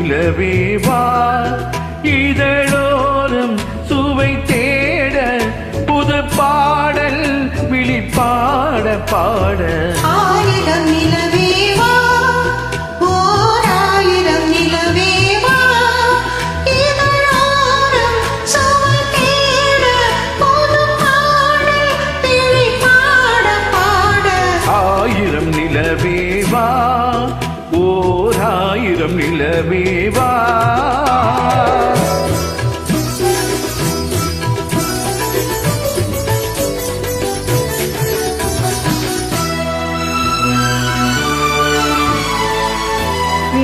நிலவேவா இதழோரம் சுவை தேட புது பாடல் விழிப்பாட பாட ஆயிரம் நிலவேவா ஓர் ஆயிரம் நிலவேவா இதழோரம் சுவை தேட புது பாடல் விழிப்பாட பாட ஆயிரம் நிலவேவா ஓர் ஆயிரம் நிலவேவா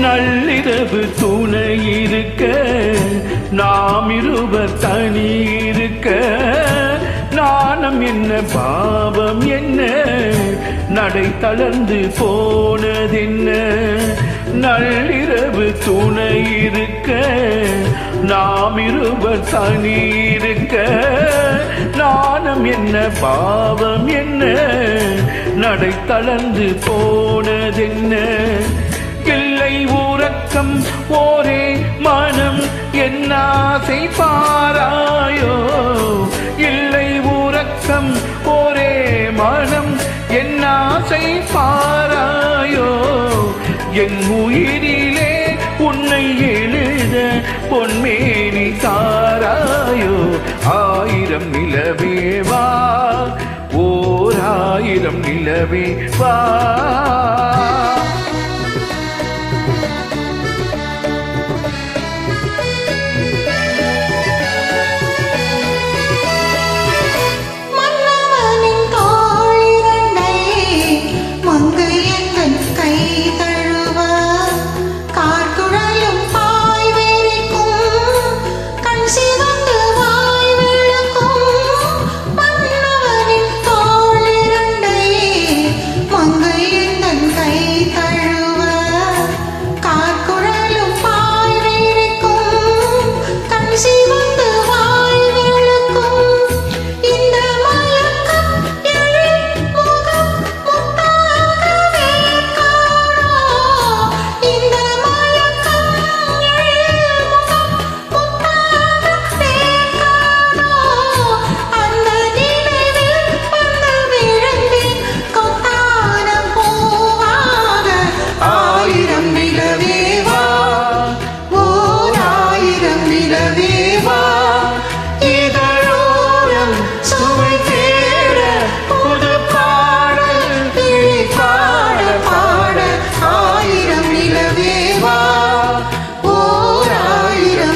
நள்ளிரவு துணை இருக்க நாம் இருவர் தனி இருக்க நாணம் என்ன பாவம் என்ன நடை தளர்ந்து போனதென்ன நள்ளிரவு துணை இருக்க நாம் இருவர் தனி இருக்க நாணம் என்ன பாவம் என்ன நடை தளர்ந்து போனதென்ன இல்லை உறக்கம் ஓரே மனம் என்னாசை பாராயோ இல்லை உறக்கம் ஓரே மனம் என்னாசை பாராயோ என் உயிரிலே உன்னை எழுத பொன்மேனி தாராயோ ஆயிரம் நிலவேவா ஓர் ஆயிரம் நிலவேவா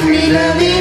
நிலவே